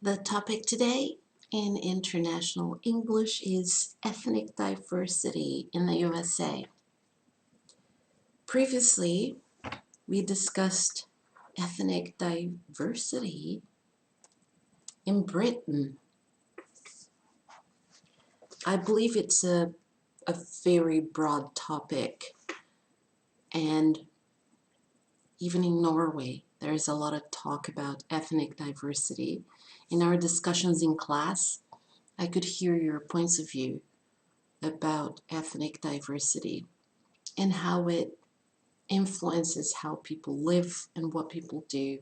The topic today in international English is ethnic diversity in the USA. Previously, we discussed ethnic diversity in Britain. I believe it's a very broad topic, and even in Norway, there is a lot of talk about ethnic diversity. In our discussions in class, I could hear your points of view about ethnic diversity and how it influences how people live and what people do,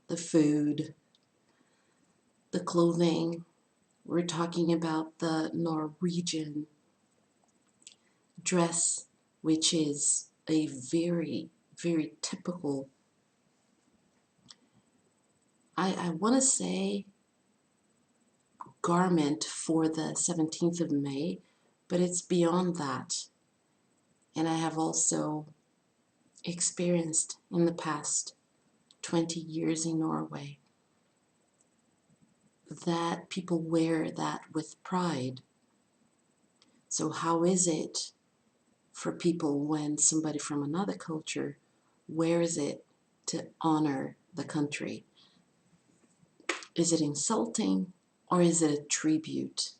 the food, the clothing. We're talking about the Norwegian dress, which is a very, very typical, I want to say, garment for the 17th of May, but it's beyond that. And I have also experienced in the past 20 years in Norway that people wear that with pride. So how is it for people when somebody from another culture wears it to honor the country? Is it insulting or is it a tribute?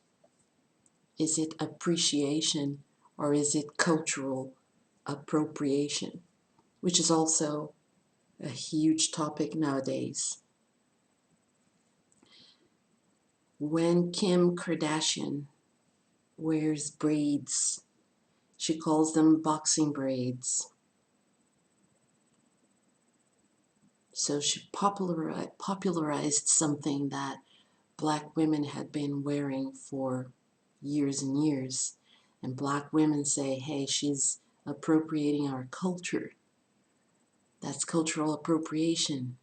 Is it appreciation or is it cultural appropriation, which is also a huge topic nowadays? When Kim Kardashian wears braids, she calls them boxing braids. So she popularized something that black women had been wearing for years and years. And black women say, hey, she's appropriating our culture. That's cultural appropriation.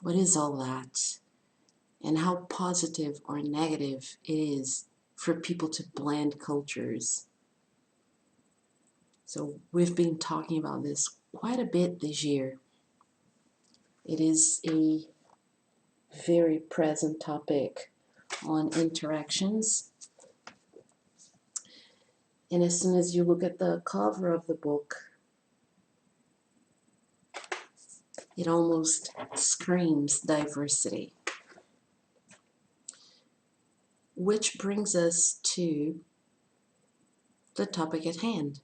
What is all that? And how positive or negative it is for people to blend cultures. So we've been talking about this quite a bit this year. It is a very present topic on interactions. And as soon as you look at the cover of the book, it almost screams diversity. Which brings us to the topic at hand,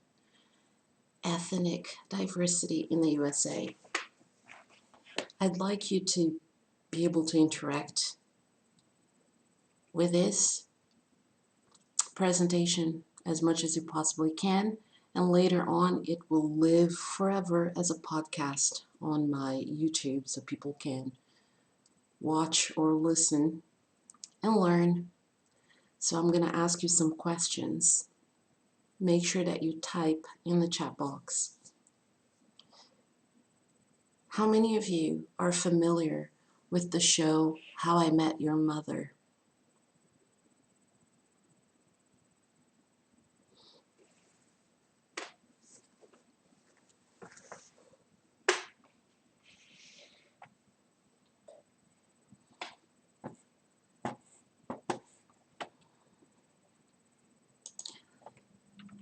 ethnic diversity in the USA. I'd like you to be able to interact with this presentation as much as you possibly can, and later on it will live forever as a podcast on my YouTube so people can watch or listen and learn. So I'm going to ask you some questions. Make sure that you type in the chat box. How many of you are familiar with the show How I Met Your Mother?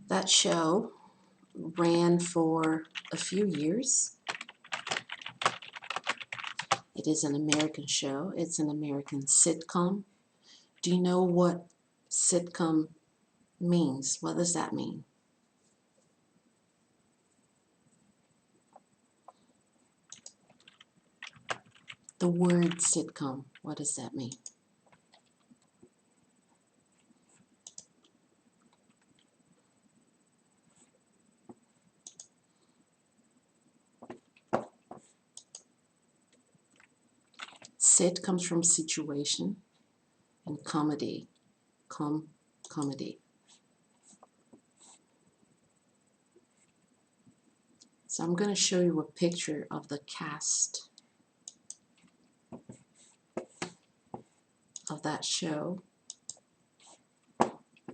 That show ran for a few years. It is an American show. It's an American sitcom. Do you know what sitcom means? What does that mean? The word sitcom, what does that mean? Sit comes from situation and comedy. Comedy. So I'm going to show you a picture of the cast of that show.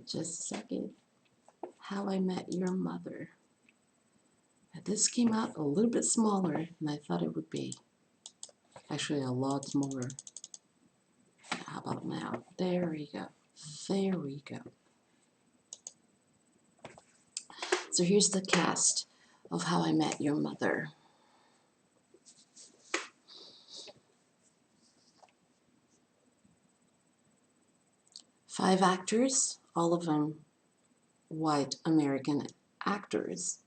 Just a second. How I Met Your Mother. Now, this came out a little bit smaller than I thought it would be. Actually, a lot more. How about now? There we go. There we go. So here's the cast of How I Met Your Mother. Five actors, all of them white American actors.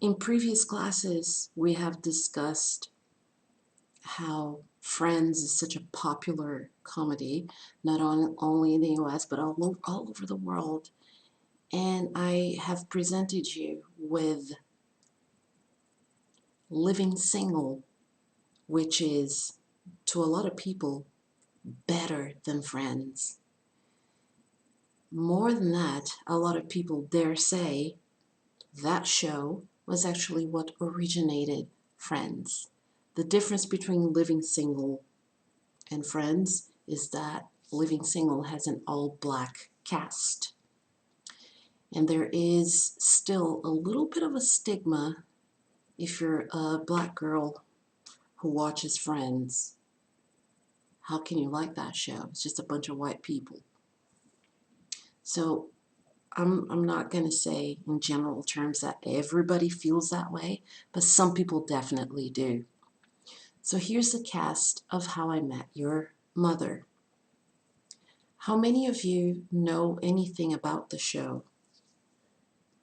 In previous classes, we have discussed how Friends is such a popular comedy, not only in the US, but all over the world. And I have presented you with Living Single, which is, to a lot of people, better than Friends. More than that, a lot of people dare say that show was actually what originated Friends. The difference between Living Single and Friends is that Living Single has an all-black cast. And there is still a little bit of a stigma if you're a black girl who watches Friends. How can you like that show? It's just a bunch of white people. So I'm not going to say in general terms that everybody feels that way, but some people definitely do. So here's the cast of How I Met Your Mother. How many of you know anything about the show?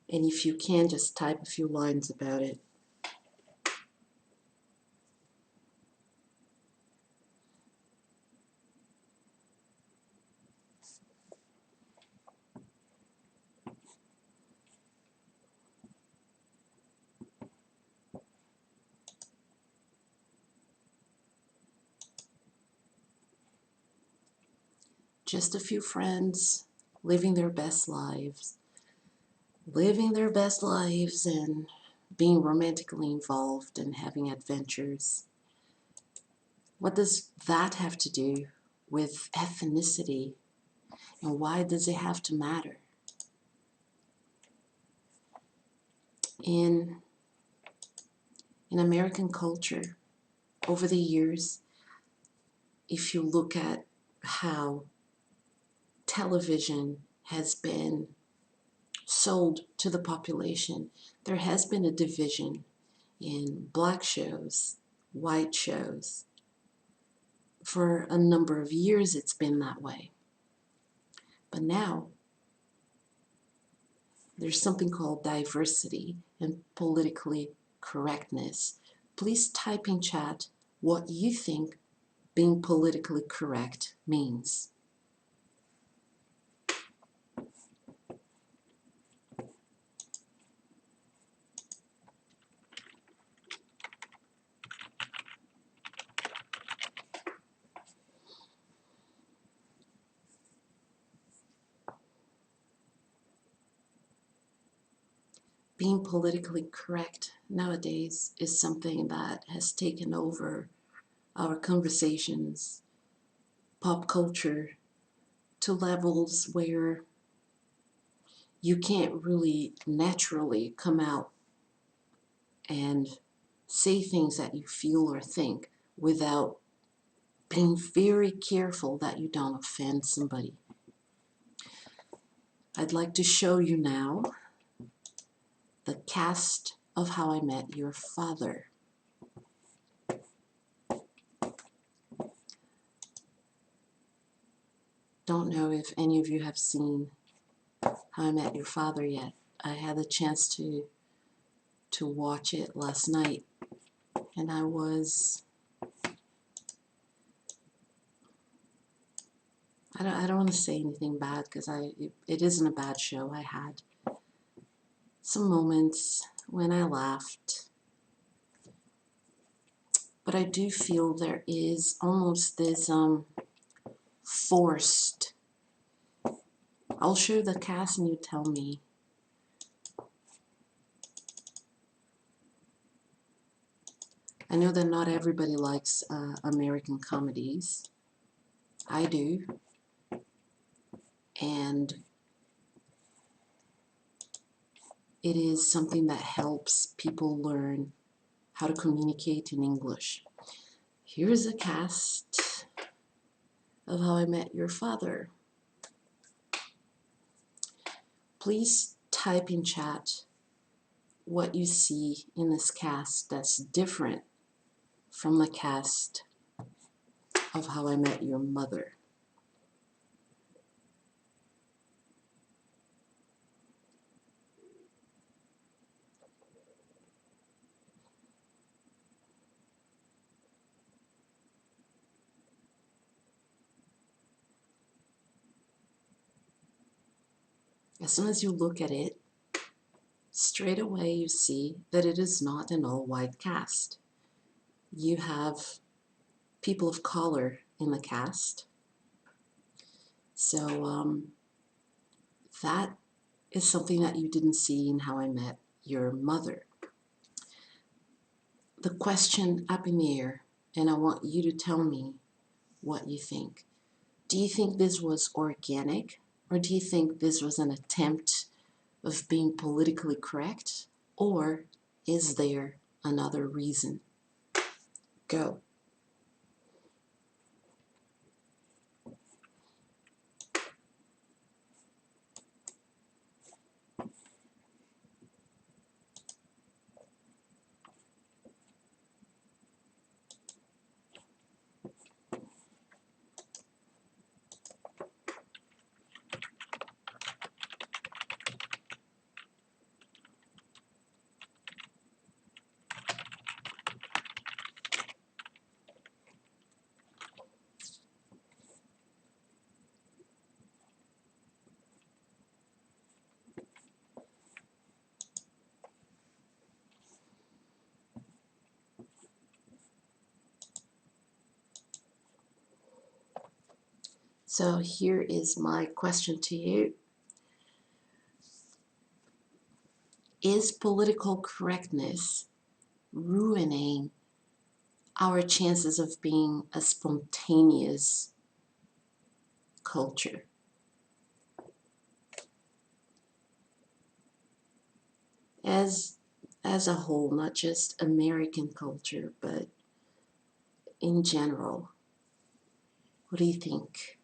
And if you can, just type a few lines about it. Just a few friends living their best lives, and being romantically involved and having adventures. What does that have to do with ethnicity, and why does it have to matter? In American culture, over the years, if you look at how television has been sold to the population, there has been a division in black shows, white shows. For a number of years it's been that way. But now there's something called diversity and politically correctness. Please type in chat what you think being politically correct means. Being politically correct nowadays is something that has taken over our conversations, pop culture, to levels where you can't really naturally come out and say things that you feel or think without being very careful that you don't offend somebody. I'd like to show you now the cast of How I Met Your Father. Don't know if any of you have seen How I Met Your Father yet. I had the chance to watch it last night, and I don't want to say anything bad because it isn't a bad show. I had some moments when I laughed, but I do feel there is almost this forced. I'll show the cast and you tell me. I know that not everybody likes American comedies. I do. And it is something that helps people learn how to communicate in English. Here's a cast of How I Met Your Father. Please type in chat what you see in this cast that's different from the cast of How I Met Your Mother. As soon as you look at it, straight away you see that it is not an all-white cast. You have people of color in the cast. So that is something that you didn't see in How I Met Your Mother. The question up in the air, and I want you to tell me what you think. Do you think this was organic, or do you think this was an attempt of being politically correct, or is there another reason? Go. So here is my question to you. Is political correctness ruining our chances of being a spontaneous culture? As a whole, not just American culture, but in general. What do you think?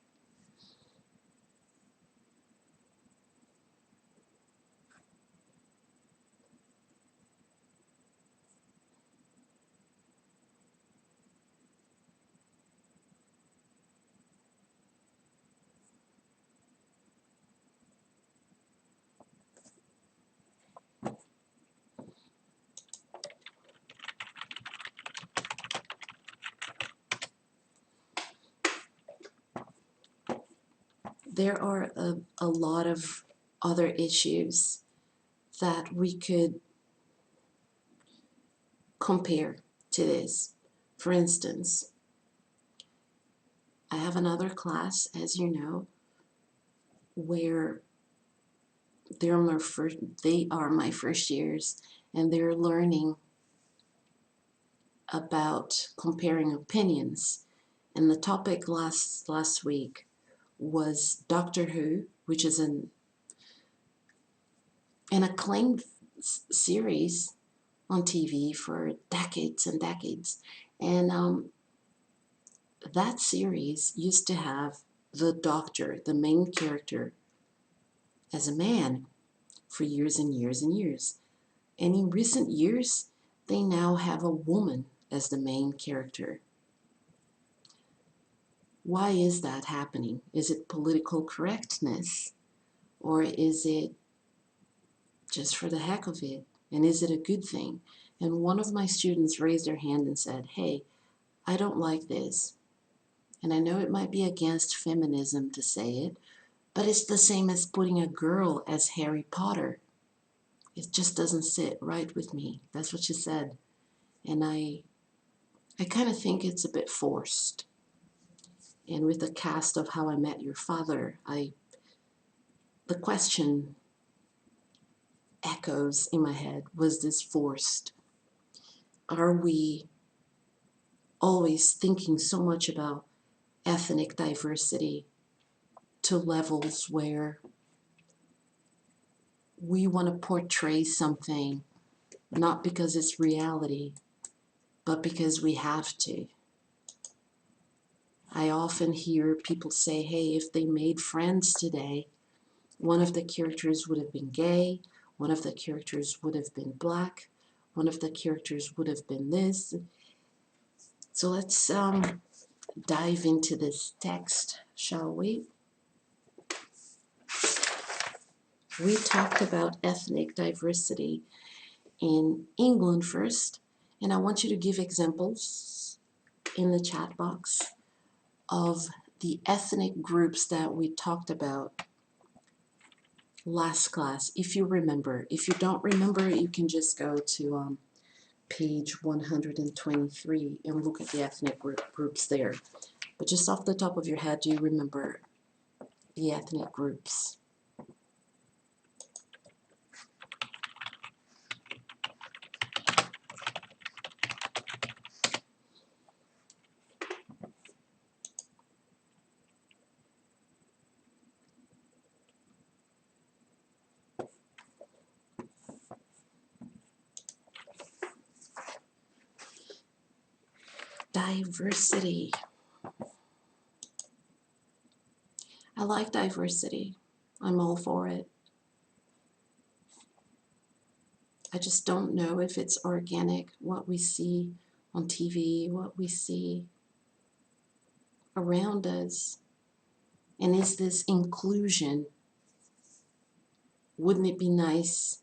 There are a lot of other issues that we could compare to this. For instance, I have another class, as you know, where they are my first years, and they're learning about comparing opinions. And the topic last week was Doctor Who, which is an acclaimed series on TV for decades and decades. And that series used to have the Doctor, the main character, as a man for years and years and years. And in recent years, they now have a woman as the main character. Why is that happening? Is it political correctness? Or is it just for the heck of it? And is it a good thing? And one of my students raised their hand and said, hey, I don't like this. And I know it might be against feminism to say it, but it's the same as putting a girl as Harry Potter. It just doesn't sit right with me. That's what she said. And I kind of think it's a bit forced. And with the cast of How I Met Your Father, the question echoes in my head, was this forced? Are we always thinking so much about ethnic diversity to levels where we want to portray something not because it's reality, but because we have to. I often hear people say, hey, if they made Friends today, one of the characters would have been gay, one of the characters would have been black, one of the characters would have been this. So let's dive into this text, shall we? We talked about ethnic diversity in England first, and I want you to give examples in the chat box of the ethnic groups that we talked about last class, if you remember. If you don't remember, you can just go to page 123 and look at the ethnic groups there. But just off the top of your head, do you remember the ethnic groups? Diversity. I like diversity. I'm all for it. I just don't know if it's organic, what we see on TV, what we see around us. And is this inclusion? Wouldn't it be nice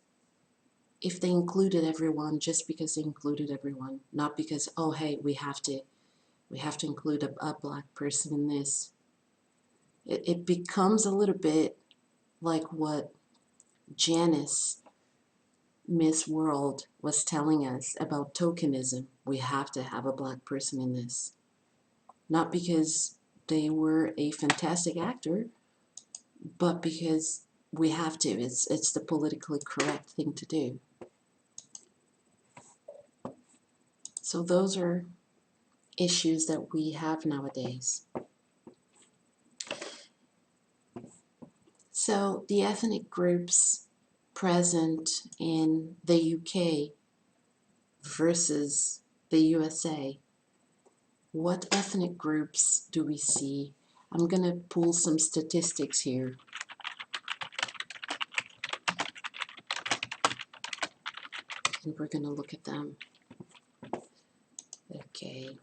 if they included everyone just because they included everyone, not because, oh, hey, we have to include a black person in this. It becomes a little bit like what Janice, Miss World, was telling us about tokenism. We have to have a black person in this. Not because they were a fantastic actor, but because we have to. It's the politically correct thing to do. So those are issues that we have nowadays. So the ethnic groups present in the UK versus the USA, what ethnic groups do we see? I'm going to pull some statistics here. And we're going to look at them. Okay.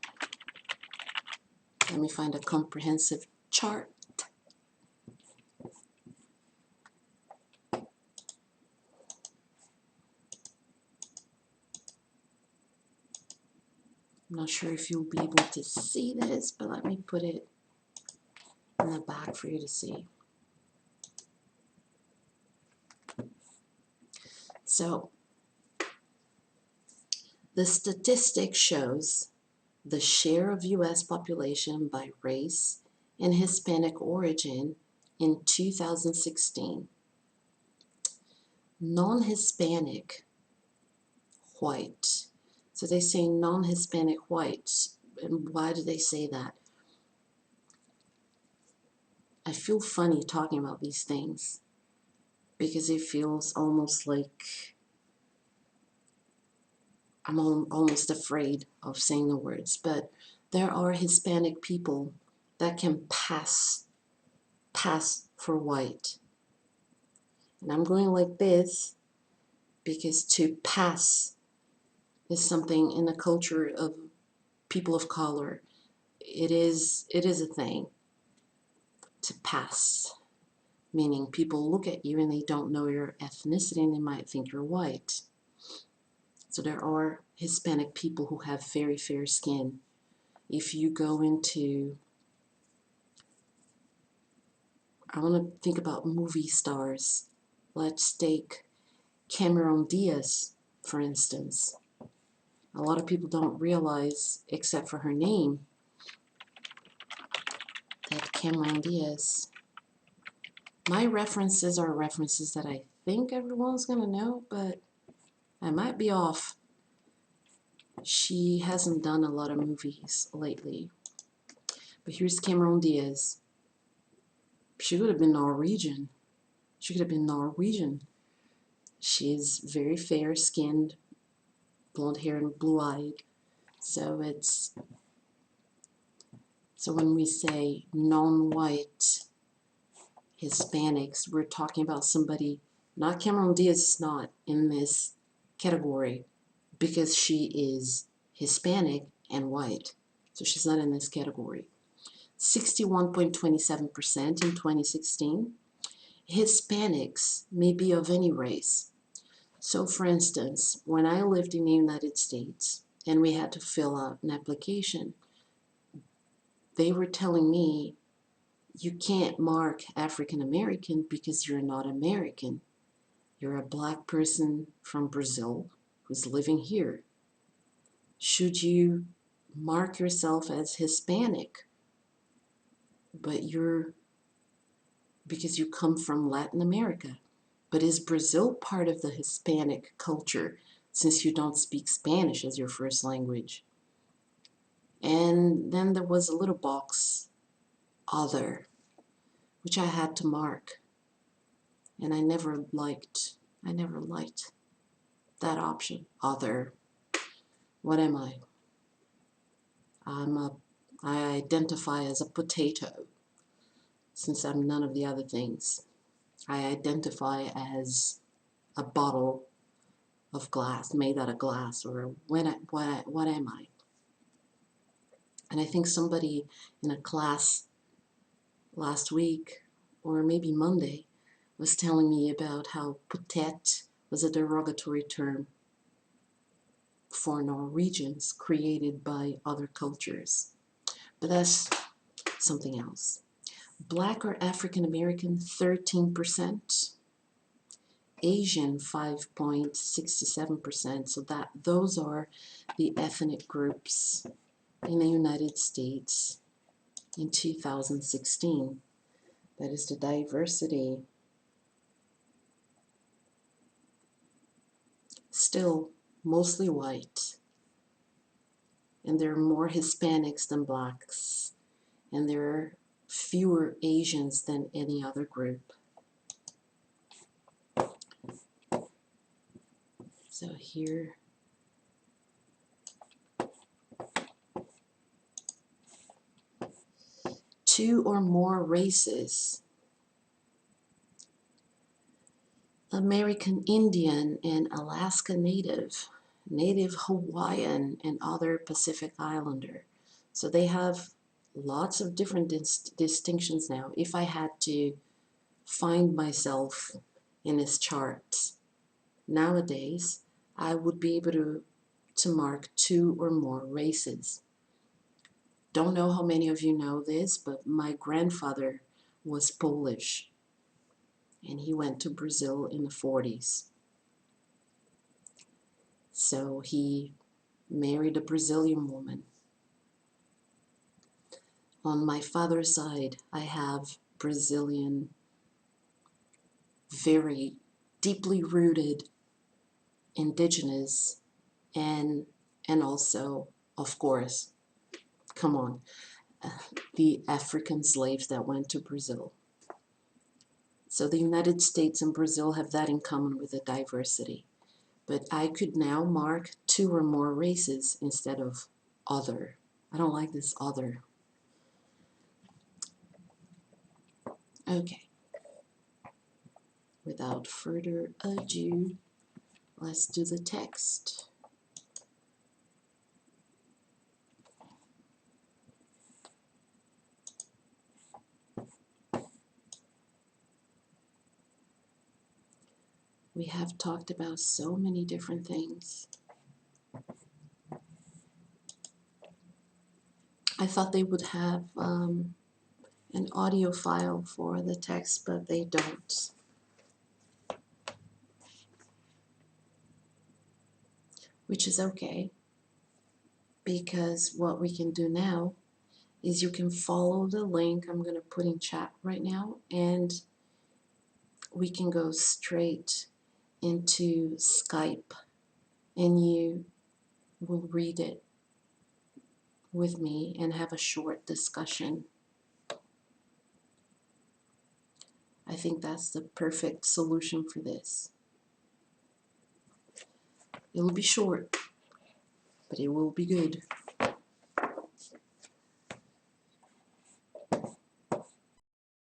Let me find a comprehensive chart. I'm not sure if you'll be able to see this, but let me put it in the back for you to see. So the statistic shows the share of U.S. population by race and Hispanic origin in 2016. Non-Hispanic white. So they say non-Hispanic whites. And why do they say that? I feel funny talking about these things because it feels almost like I'm almost afraid of saying the words, but there are Hispanic people that can pass for white. And I'm going like this because to pass is something in the culture of people of color. It is a thing to pass, meaning people look at you and they don't know your ethnicity and they might think you're white. So there are Hispanic people who have very fair skin. If you go into, I want to think about movie stars. Let's take Cameron Diaz, for instance. A lot of people don't realize, except for her name, that Cameron Diaz. My references are references that I think everyone's going to know, but I might be off. She hasn't done a lot of movies lately. But here's Cameron Diaz. She could have been Norwegian. She could have been Norwegian. She's very fair-skinned, blonde hair and blue-eyed. So when we say non-white Hispanics, we're talking about somebody, not Cameron Diaz is not in this category because she is Hispanic and white. So she's not in this category. 61.27% in 2016. Hispanics may be of any race. So for instance, when I lived in the United States and we had to fill out an application, they were telling me, you can't mark African American because you're not American. You're a black person from Brazil who's living here. Should you mark yourself as Hispanic, but because you come from Latin America? But is Brazil part of the Hispanic culture since you don't speak Spanish as your first language? And then there was a little box, other, which I had to mark. And I never liked that option, other. What am I? I identify as a potato, since I'm none of the other things. I identify as a bottle of glass, made out of glass, or what am I? And I think somebody in a class last week, or maybe Monday, was telling me about how potet was a derogatory term for Norwegians created by other cultures. But that's something else. Black or African American, 13%. Asian, 5.67%. So those are the ethnic groups in the United States in 2016. That is the diversity. Still mostly white, and there are more Hispanics than blacks, and there are fewer Asians than any other group. So here, two or more races. American Indian and Alaska Native, Native Hawaiian, and other Pacific Islander. So they have lots of different distinctions now. If I had to find myself in this chart nowadays, I would be able to mark two or more races. Don't know how many of you know this, but my grandfather was Polish, and he went to Brazil in the 40s. So he married a Brazilian woman. On my father's side, I have Brazilian, very deeply rooted indigenous, and also, of course, come on, the African slaves that went to Brazil. So the United States and Brazil have that in common with the diversity. But I could now mark two or more races instead of other. I don't like this other. Okay. Without further ado, let's do the text. We have talked about so many different things. I thought they would have an audio file for the text, but they don't. Which is okay, because what we can do now is you can follow the link I'm going to put in chat right now, and we can go straight into Skype, and you will read it with me and have a short discussion. I think that's the perfect solution for this. It will be short, but it will be good.